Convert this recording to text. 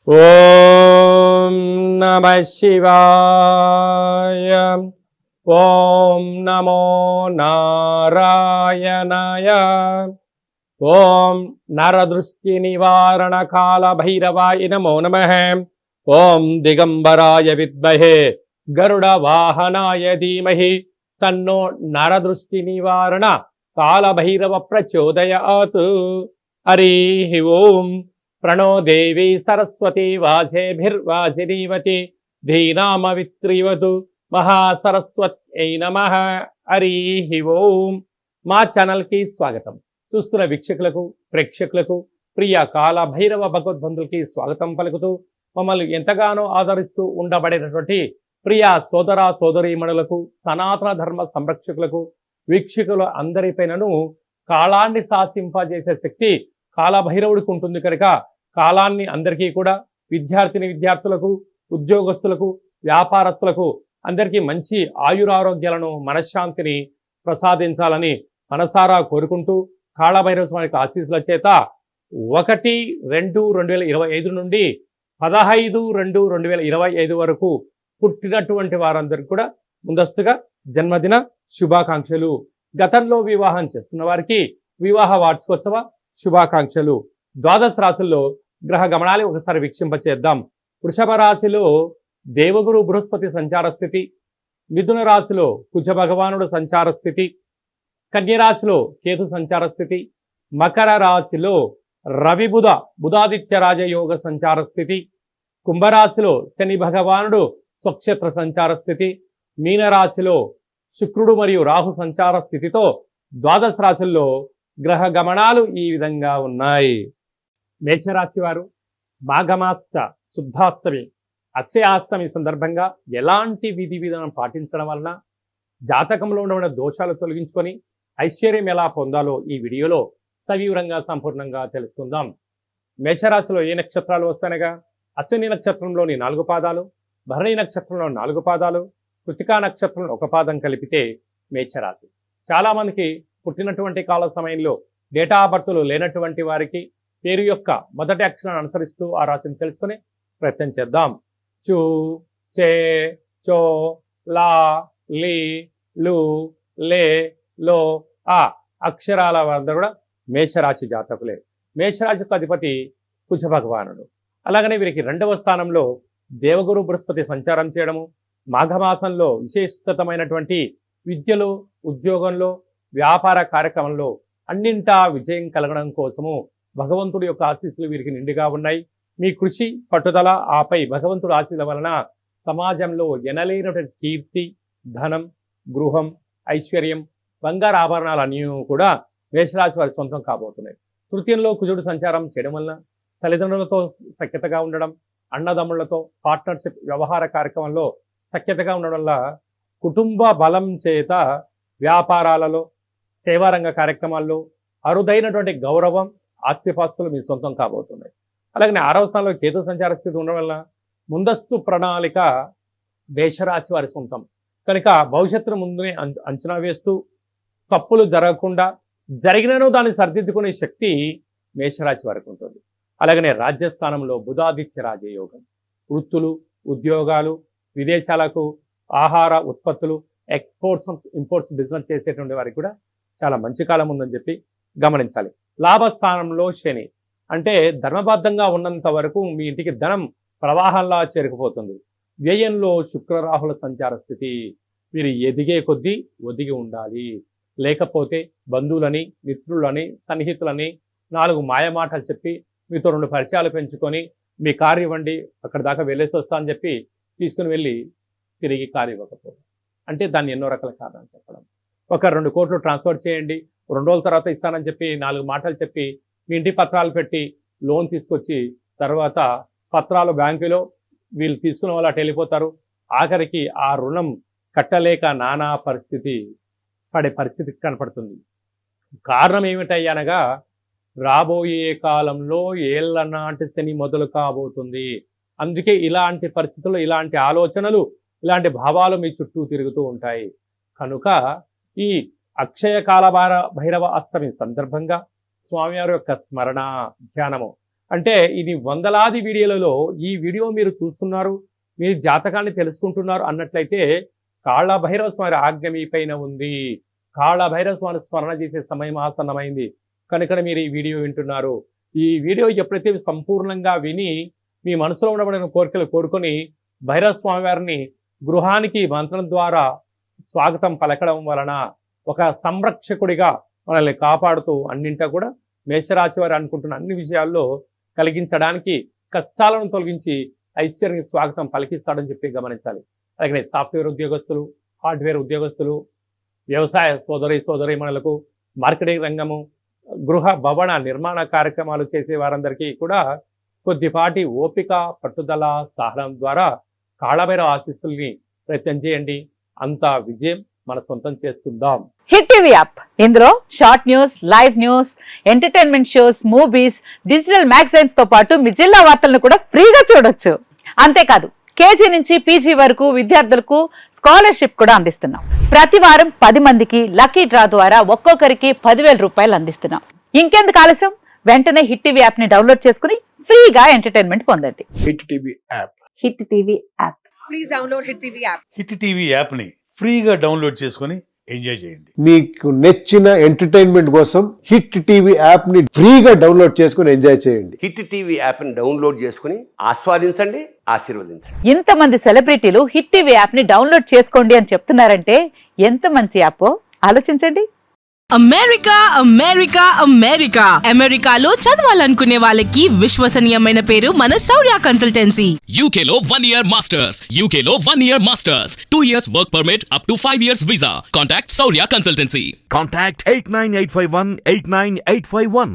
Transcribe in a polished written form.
ఓం నమః శివాయ. ఓం నమో నారాయణాయ. ఓం నరదృష్టి నివారణ కాల భైరవాయ నమో నమః. ఓం దిగంబరాయ విద్మహే గరుడ వాహనాయ ధీమహి తన్నో నరదృష్టి నివారణ కాల భైరవ ప్రచోదయాత్. హరి ఓం. ప్రణో దేవి సరస్వతి వాజేభిర్వాజినీవతి ధీనామవిత్రివతు మహాసరస్వత్యై నమః. హరి ఓం. మా ఛానల్కి స్వాగతం. చూస్తున్న వీక్షకులకు ప్రేక్షకులకు ప్రియ కాల భైరవ భగవద్బంధులకి స్వాగతం పలుకుతూ మమ్మల్ని ఎంతగానో ఆదరిస్తూ ఉండబడినటువంటి ప్రియ సోదర సోదరీమణులకు సనాతన ధర్మ సంరక్షకులకు వీక్షకుల అందరిపైనను కాలాన్ని శాసింపజేసే శక్తి కాలభైరవుడికి ఉంటుంది కనుక కాలాన్ని అందరికీ కూడా విద్యార్థులకు ఉద్యోగస్తులకు వ్యాపారస్తులకు అందరికీ మంచి ఆయురారోగ్యాలను మనశ్శాంతిని ప్రసాదించాలని మనసారా కోరుకుంటూ కాళభైరవ స్వామికి ఆశీస్సుల చేత 1-2-2025 నుండి 15-2-2025 వరకు పుట్టినటువంటి వారందరికీ కూడా ముందస్తుగా జన్మదిన శుభాకాంక్షలు. గతంలో వివాహం చేస్తున్న వారికి వివాహ వార్షికోత్సవ శుభాకాంక్షలు. ద్వాదశ రాశుల్లో గ్రహ గమనాలు ఒకసారి వీక్షింపచేద్దాం. వృషభ రాశిలో దేవగురు బృహస్పతి సంచార స్థితి, మిథున రాశిలో కుజ భగవానుడు సంచార స్థితి, కన్యరాశిలో కేతు సంచార స్థితి, మకర రాశిలో రవి బుధాదిత్య రాజయోగ సంచార స్థితి, కుంభరాశిలో శని భగవానుడు స్వక్షేత్ర సంచార స్థితి, మీనరాశిలో శుక్రుడు మరియు రాహు సంచార స్థితితో ద్వాదశ రాశుల్లో గ్రహ గమనాలు ఈ విధంగా ఉన్నాయి. మేషరాశి వారు మాఘమాష్ట శుద్ధాష్టమి అక్షయాష్టమి సందర్భంగా ఎలాంటి విధి విధానం పాటించడం వలన జాతకంలో ఉన్న దోషాలు తొలగించుకొని ఐశ్వర్యం ఎలా పొందాలో ఈ వీడియోలో సవివరంగా సంపూర్ణంగా తెలుసుకుందాం. మేషరాశిలో ఏ నక్షత్రాలు వస్తానగా అశ్విని నక్షత్రంలోని 4 పాదాలు, భరణి నక్షత్రంలో 4 పాదాలు, కృతికా నక్షత్రంలో 1 పాదం కలిపితే మేషరాశి. చాలామందికి పుట్టినటువంటి కాల సమయంలో డేటా ఆఫ్ బర్త్లు లేనటువంటి వారికి పేరు యొక్క మొదటి అక్షరాన్ని అనుసరిస్తూ ఆ రాశిని తెలుసుకునే ప్రయత్నం చేద్దాం. చు, చే, చో, లా, లి, లు, లే, లో, ఆ అక్షరాల వారందరూ కూడా మేషరాశి జాతకులే. మేషరాశికి అధిపతి కుజ భగవానుడు. అలాగనే వీరికి 2వ స్థానంలో దేవగురు బృహస్పతి సంచారం చేయడము, మాఘమాసంలో విశేషతమైనటువంటి విద్యలో, ఉద్యోగంలో, వ్యాపార కార్యక్రమంలో అన్నింటా విజయం కలగడం కోసము భగవంతుడి యొక్క ఆశీస్సులు వీరికి నిండుగా ఉన్నాయి. మీ కృషి పట్టుదల ఆపై భగవంతుడి ఆశీస్సుల వలన సమాజంలో ఎనలేనటువంటి కీర్తి, ధనం, గృహం, ఐశ్వర్యం, బంగారు ఆభరణాలు అన్నీ కూడా మేషరాశి వారి సొంతం కాబోతున్నాయి. తృతీయంలో కుజుడు సంచారం చేయడం వలన తల్లిదండ్రులతో సఖ్యతగా ఉండడం, అన్నదమ్ములతో పార్ట్నర్షిప్ వ్యవహార కార్యక్రమంలో సఖ్యతగా ఉండడం వల్ల కుటుంబ బలం చేత వ్యాపారాలలో, సేవారంగ కార్యక్రమాల్లో అరుదైనటువంటి గౌరవం, ఆస్తిపాస్తులు మీ సొంతం కాబోతున్నాయి. అలాగే 6వ స్థానంలో కేతు సంచార స్థితి ఉండడం వల్ల ముందస్తు ప్రణాళిక మేషరాశి వారి సొంతం కనుక భవిష్యత్తును ముందునే అంచనా వేస్తూ తప్పులు జరగకుండా జరిగినను దాన్ని సరిదిద్దుకునే శక్తి మేషరాశి వారికి ఉంటుంది. అలాగనే రాజ్యస్థానంలో బుధాదిత్య రాజయోగం, వృత్తులు, ఉద్యోగాలు, విదేశాలకు ఆహార ఉత్పత్తులు, ఎక్స్పోర్ట్స్ ఇంపోర్ట్స్ బిజినెస్ చేసేటువంటి వారికి కూడా చాలా మంచి కాలం ఉందని చెప్పి గమనించాలి. లాభస్థానంలో శని అంటే ధర్మబద్ధంగా ఉన్నంత వరకు మీ ఇంటికి ధనం ప్రవాహంలా చేరుకుపోతుంది. వ్యయంలో శుక్రరాహుల సంచార స్థితి. మీరు ఎదిగే కొద్దీ ఒదిగి ఉండాలి, లేకపోతే బంధువులని, మిత్రులని, సన్నిహితులని 4 మాయమాటలు చెప్పి మీతో 2 పరిచయాలు పెంచుకొని మీ కారు ఇవ్వండి అక్కడ దాకా వెళ్ళేసి వస్తా అని చెప్పి తీసుకుని వెళ్ళి తిరిగి కారు ఇవ్వకపోవడం అంటే దాన్ని ఎన్నో రకాల కారణాలు చెప్పడం. ఒక 2 కోట్లు ట్రాన్స్ఫర్ చేయండి 2 రోజుల తర్వాత ఇస్తానని చెప్పి 4 మాటలు చెప్పి మీ ఇంటి పత్రాలు పెట్టి లోన్ తీసుకొచ్చి తర్వాత పత్రాలు బ్యాంకులో వీళ్ళు తీసుకున్న వాళ్ళు అటు వెళ్ళిపోతారు. ఆఖరికి ఆ రుణం కట్టలేక నానా పరిస్థితి పడే పరిస్థితి కనపడుతుంది. కారణం ఏమిటయ్యనగా రాబోయే కాలంలో ఏళ్ల నాటి శని మొదలు కాబోతుంది. అందుకే ఇలాంటి పరిస్థితుల్లో ఇలాంటి ఆలోచనలు, ఇలాంటి భావాలు మీ చుట్టూ తిరుగుతూ ఉంటాయి. కనుక ఈ అక్షయ కాల భైరవ అష్టమి సందర్భంగా స్వామివారి యొక్క స్మరణ ధ్యానము అంటే ఇది వందలాది వీడియోలలో ఈ వీడియో మీరు చూస్తున్నారు, మీ జాతకాన్ని తెలుసుకుంటున్నారు అన్నట్లయితే కాళభైరవ స్వామి ఆజ్ఞ మీ పైన ఉంది. కాళభైరవ స్వామి స్మరణ చేసే సమయం ఆసన్నమైంది కనుక మీరు ఈ వీడియో వింటున్నారు. ఈ వీడియో ఎప్పుడైతే సంపూర్ణంగా విని మీ మనసులో ఉండబడిన కోరికలు కోరుకొని భైరవ స్వామి వారిని గృహానికి మంత్రం ద్వారా స్వాగతం పలకడం వలన ఒక సంరక్షకుడిగా మనల్ని కాపాడుతూ అన్నింటా కూడా మేషరాశి వారు అనుకుంటున్న అన్ని విషయాల్లో కలిగించడానికి, కష్టాలను తొలగించి ఐశ్వర్యానికి స్వాగతం పలికిస్తాడని చెప్పి గమనించాలి. అలాగే సాఫ్ట్వేర్ ఉద్యోగస్తులు, హార్డ్వేర్ ఉద్యోగస్తులు, వ్యవసాయ సోదరీమణులకు, మార్కెటింగ్ రంగము, గృహ భవన నిర్మాణ కార్యక్రమాలు చేసే వారందరికీ కూడా కొద్దిపాటి ఓపిక, పట్టుదల, సహనం ద్వారా కాళభైరవ ఆశీస్సుల్ని ప్రయత్నం చేయండి. అంత విజయం మన సొంతం చేసుకుందాం. హిట్ టీవీ యాప్, ఇందులో short news, live news, entertainment shows, movies, digital magazines తో పాటు మీ జిల్లా వార్తలను కూడా ఫ్రీగా చూడొచ్చు. అంతేకాదు కేజీ నుంచి పీజీ వరకు విద్యార్థులకు స్కాలర్షిప్ కూడా అందిస్తున్నాం. ప్రతి వారం 10 మందికి లక్కీ డ్రా ద్వారా ఒక్కొక్కరికి 10,000 రూపాయలు అందిస్తున్నాం. ఇంకెందుకు ఆలస్యం, వెంటనే హిట్ టీవీ యాప్ ని డౌన్లోడ్ చేసుకుని ఫ్రీగా ఎంటర్టైన్మెంట్ పొందండి. Hit TV app. Hit TV app. Please download hit TV app. Hit TV app ని ఫ్రీగా డౌన్లోడ్ చేసుకొని ఎంజాయ్ చేయండి. మీకు నచ్చిన ఎంటర్టైన్మెంట్ కోసం హిట్ టీవీ యాప్ ని ఫ్రీగా డౌన్లోడ్ చేసుకొని ఎంజాయ్ చేయండి. హిట్ టీవీ యాప్ని డౌన్లోడ్ చేసుకుని ఆస్వాదించండి, ఆశీర్వదించండి. ఇంతమంది సెలబ్రిటీలు హిట్ టీవీ యాప్ ని డౌన్లోడ్ చేసుకోండి అని చెప్తున్నారంటే ఎంత మంచి యాప్ ఆలోచించండి. అమెరికా అమెరికా అమెరికా అమెరికాలో చదవాలనుకునే వాళ్ళకి విశ్వసనీయమైన పేరు మన శౌర్య కన్సల్టెన్సీ. UK లో 1 year masters. UK లో 1 year masters. 2 years work permit up to 5 years visa. Contact Saurya Consultancy. Contact 89851 89851.